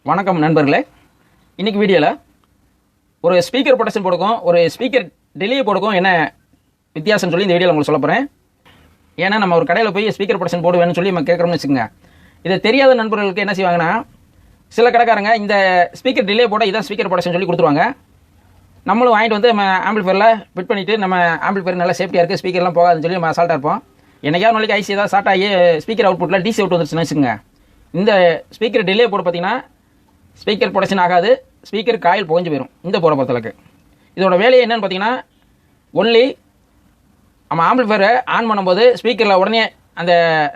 வணக்கம் நண்பர்களே. இன்றைக்கி வீடியோவில் ஒரு ஸ்பீக்கர் ப்ரொடெக்ஷன் போடுக்கும் ஒரு ஸ்பீக்கர் டிலே போடுக்கும் என்ன வித்தியாசம்னு சொல்லி இந்த வீடியோவில் உங்களுக்கு சொல்ல போகிறேன். ஏன்னா நம்ம ஒரு கடையில் போய் ஸ்பீக்கர் ப்ரொடெக்ஷன் போடு வேணும்னு சொல்லி நம்ம கேட்குறோம்னு வச்சுக்கோங்க. இதை தெரியாத நண்பர்களுக்கு என்ன செய்வாங்கன்னா, சில கடைக்காரங்க இந்த ஸ்பீக்கர் டிலே போட இதான் ஸ்பீக்கர் ப்ரொடெக்ஷன் சொல்லி கொடுத்துருவாங்க. நம்மளும் வாங்கிட்டு வந்து நம்ம ஆம்பிள்ஃபயரில் ஃபிட் பண்ணிவிட்டு நம்ம ஆம்பிள்ஃபயர் நல்லா சேஃப்டியாக இருக்குது, ஸ்பீக்கர்லாம் போகாதுன்னு சொல்லி நம்ம அசால்ட்டாக இருப்போம். என்னைக்காவது நாளைக்கு ஐசி ஏதாவது ஸ்டார்ட் ஆகி ஸ்பீக்கர் அவுட்புட்டில் டிசி அவுட் வந்துருச்சுன்னு வச்சுக்கோங்க. இந்த ஸ்பீக்கர் டிலே போட பார்த்தீங்கன்னா ஸ்பீக்கர் ப்ரொடெக்ஷன் ஆகாது, ஸ்பீக்கர் காயில் புகஞ்சு போயிடும். இந்த போட பொறுத்தளவுக்கு இதோட வேலையை என்னென்னு பார்த்தீங்கன்னா, ஒன்லி நம்ம ஆம்பிள்ஃபயரை ஆன் பண்ணும்போது ஸ்பீக்கரில் உடனே அந்த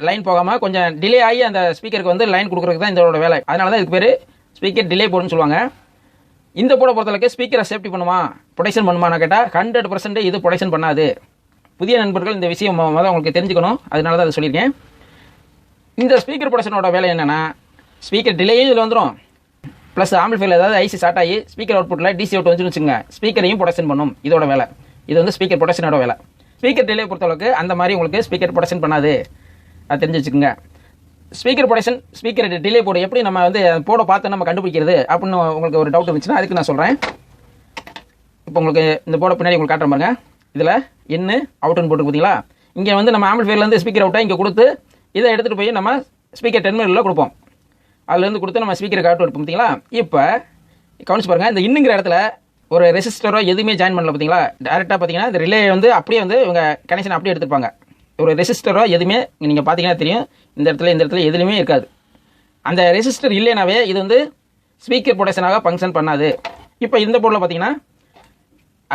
லைன் போகாமல் கொஞ்சம் டிலே ஆகி அந்த ஸ்பீக்கருக்கு வந்து லைன் கொடுக்குறதுக்கு தான் இதோட வேலை. அதனால தான் இதுக்கு பேர் ஸ்பீக்கர் டிலே போடுன்னு சொல்லுவாங்க. இந்த போட பொறுத்தளவுக்கு ஸ்பீக்கரை சேஃப்டி பண்ணுமா, ப்ரொடெக்ஷன் பண்ணுமான்னு கேட்டால் 100% இது ப்ரொடெக்ஷன் பண்ணாது. புதிய நண்பர்கள் இந்த விஷயம் முதல்ல உங்களுக்கு தெரிஞ்சுக்கணும், அதனால தான் அதை சொல்லியிருக்கேன். இந்த ஸ்பீக்கர் ப்ரொடெக்ஷனோட வேலை என்னென்னா, ஸ்பீக்கர் டிலேயும் இதில் வந்துடும், ப்ளஸ் ஆம்பிள்ஃபயரில் ஏதாவது ஐசி ஸ்டார்ட் ஆகி ஸ்பீக்கர் அவுட்புட்டில் டிசி அவுட் வந்துச்சுன்னு வச்சுங்க, ஸ்பீக்கரையும் ப்ரொடெக்ஷன் பண்ணும். இதோட வேலை. இது வந்து ஸ்பீக்கர் ப்ரொடெக்ஷனோட வேலை. ஸ்பீக்கர் டிலே பொறுத்தளவுக்கு அந்த மாதிரி உங்களுக்கு ஸ்பீக்கர் ப்ரொடெக்ஷன் பண்ணாது, அது தெரிஞ்சு வச்சுக்கோங்க. ஸ்பீக்கர் ப்ரொடெக்ஷன் ஸ்பீக்கர் டிலே போட எப்படி நம்ம வந்து போட பார்த்து நம்ம கண்டுபிடிக்கிறது அப்படின்னு உங்களுக்கு ஒரு டவுட் இருந்துச்சுன்னா அதுக்கு நான் சொல்கிறேன். இப்போ உங்களுக்கு இந்த போட பின்னாடி உங்களுக்கு காட்டுற பாருங்க, இதில் இன்னு அவுட்டுன்னு போட்டு பார்த்தீங்களா. இங்கே வந்து நம்ம ஆம்பிள்ஃபயர்லேருந்து ஸ்பீக்கர் அவுட்டை இங்கே கொடுத்து இதை எடுத்துகிட்டு போய் நம்ம ஸ்பீக்கர் டெர்மினலில் கொடுப்போம். அதுலேருந்து கொடுத்து நம்ம ஸ்பீக்கர் காட்டு எடுப்போம் பார்த்தீங்களா. இப்போ கவனிச்சு பாருங்கள், இந்த இன்னுங்கிற இடத்துல ஒரு ரெசிஸ்டரோ எதுவுமே ஜாயின் பண்ணல பார்த்தீங்களா. டேரெக்டாக பார்த்தீங்கன்னா இந்த ரிலே வந்து அப்படியே வந்து இவங்க கனெக்ஷன் அப்படியே எடுத்துருப்பாங்க. ஒரு ரெசிஸ்டரோ எதுவுமே நீங்கள் பார்த்தீங்கன்னா தெரியும், இந்த இடத்துல எதுலையுமே இருக்காது. அந்த ரெசிஸ்டர் இல்லைனாவே இது வந்து ஸ்பீக்கர் ப்ரொடெக்ஷனாக ஃபங்க்ஷன் பண்ணாது. இப்போ இந்த போர்டில் பார்த்தீங்கன்னா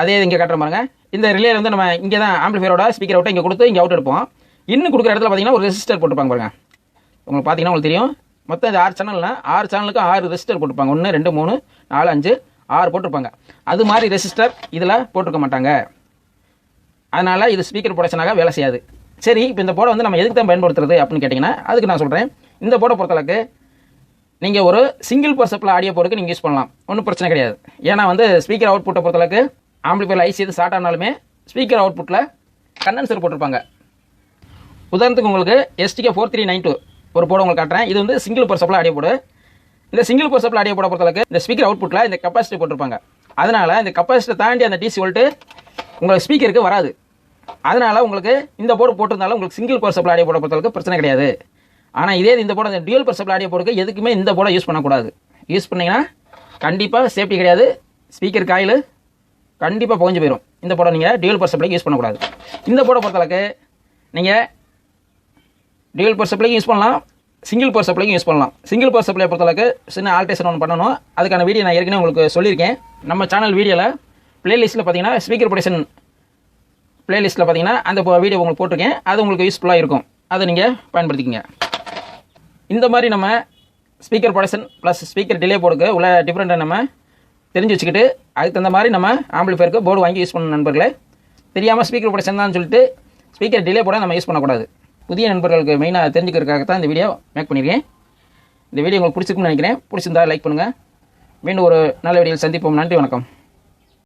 அதே இங்கே காட்டுற பாருங்க, இந்த ரிலே வந்து நம்ம இங்கே தான் ஆம்பிள்ஃபயரோட ஸ்பீக்கர் அவுட்டை இங்கே கொடுத்து இங்கே அவுட் எடுப்போம். இன்னும் கொடுக்குற இடத்துல பார்த்தீங்கன்னா ஒரு ரெசிஸ்டர் போட்டுப்பாங்க பாருங்க. உங்களுக்கு பார்த்தீங்கன்னா உங்களுக்கு தெரியும், மொத்தம் இது 6 சேனல்னா 6 சேனலுக்கு 6 ரெசிஸ்டர் போட்டுப்பாங்க. 1 2 3 4 5 6 போட்டிருப்பாங்க. அது மாதிரி ரெசிஸ்டர் இதில் போட்டிருக்க மாட்டாங்க. அதனால் இது ஸ்பீக்கர் ப்ரொடெக்ஷனாக வேலை செய்யாது. சரி, இப்போ இந்த போர்டை வந்து நம்ம எதுக்கு தான் பயன்படுத்துறது அப்படின்னு கேட்டிங்கன்னா, அதுக்கு நான் சொல்கிறேன். இந்த போர்டை பொறுத்தளவுக்கு நீங்கள் ஒரு சிங்கிள் பர்சப்பில் ஆடியோ போர்டுக்கு நீங்கள் யூஸ் பண்ணலாம், ஒன்றும் பிரச்சனை கிடையாது. ஏன்னா வந்து ஸ்பீக்கர் அவுட்புட்டை பொறுத்தளவுக்கு ஆம்பிள்ஃபயர் ஐசி எது ஸ்டார்ட் ஆனாலுமே ஸ்பீக்கர் அவுட்புட்டில் கண்டென்சர் போட்டிருப்பாங்க. உதாரணத்துக்கு உங்களுக்கு STK 4392 ஒரு போர்டு உங்களுக்கு காட்டுறேன். இது வந்து சிங்கிள் பர்சப்பில் ஆடியோ போர்டு. இந்த சிங்கிள் பர்சப்பில் ஆடியோ போர்டை பொறுத்தளவுக்கு இந்த ஸ்பீக்கர் அவுட்புட்டில் இந்த கெப்பாசிட்டி போட்டிருப்பாங்க. அதனால் இந்த கெப்பாசிட்டி தாண்டி அந்த டிசி வோல்ட்டு உங்களுக்கு ஸ்பீக்கருக்கு வராது. அதனால் உங்களுக்கு இந்த போர்டு போட்டிருந்தாலும் உங்களுக்கு சிங்கிள் பர்சப்பில் ஆடியோ போர்டை பொறுத்தளவுக்கு பிரச்சனை கிடையாது. ஆனால் இதே இந்த போர்டு, இந்த டியூல் பர்சப்பில் ஆடியோ போர்டுக்கு எதுக்குமே இந்த போர்டை யூஸ் பண்ணக்கூடாது. யூஸ் பண்ணிங்கன்னா கண்டிப்பாக சேஃப்டி கிடையாது, ஸ்பீக்கர் காயில் கண்டிப்பாக புகஞ்சு போயிடும். இந்த போர்டை நீங்கள் டியூல் பர்சப்பிளைக்கு யூஸ் பண்ணக்கூடாது. இந்த போர்டை பொறுத்தளவுக்கு நீங்கள் டியூல் பர்சப்பிளைக்கும் யூஸ் பண்ணலாம், சிங்கிள் பர்சப்பிளைக்கும் யூஸ் பண்ணலாம். சிங்கிள் பர்சப்பிளை பொறுத்தளவுக்கு சின்ன ஆல்டேஷன் ஒன்று பண்ணணும். அதுக்கான வீடியோ நான் ஏற்கனவே உங்களுக்கு சொல்லியிருக்கேன். நம்ம சேனல் வீடியோவில் பிளேலிஸ்ட்டில் பார்த்தீங்கன்னா ஸ்பீக்கர் ப்ரொடெக்ஷன் பிளேலிஸ்ட்டில் பார்த்தீங்கன்னா அந்த வீடியோ உங்களுக்கு போட்டிருக்கேன். அது உங்களுக்கு யூஸ்ஃபுல்லாக இருக்கும், அதை நீங்கள் பயன்படுத்திக்கங்க. இந்த மாதிரி நம்ம speaker protection plus speaker delay போர்டுக்கு உள்ள டிஃப்ரெண்ட்டை நம்ம தெரிஞ்சு வச்சுக்கிட்டு அதுக்கு தகுந்த மாதிரி நம்ம ஆம்பிள்ஃபயருக்கு போர்டு வாங்கி யூஸ் பண்ண நண்பர்களே. தெரியாமல் ஸ்பீக்கர் ப்ரொடெக்ஷன் தான் சொல்லிட்டு ஸ்பீக்கர் டிலே போட நம்ம யூஸ் பண்ணக்கூடாது. புதிய நண்பர்களுக்கு மெயினாக தெரிஞ்சுக்கிறதுக்காக தான் இந்த வீடியோ மேக் பண்ணியிருக்கேன். இந்த வீடியோ உங்களுக்கு பிடிச்சிருக்குன்னு நினைக்கிறேன். பிடிச்சிருந்தா லைக் பண்ணுங்கள். மீண்டும் ஒரு நல்ல வீடியோவில் சந்திப்போம். நன்றி, வணக்கம்.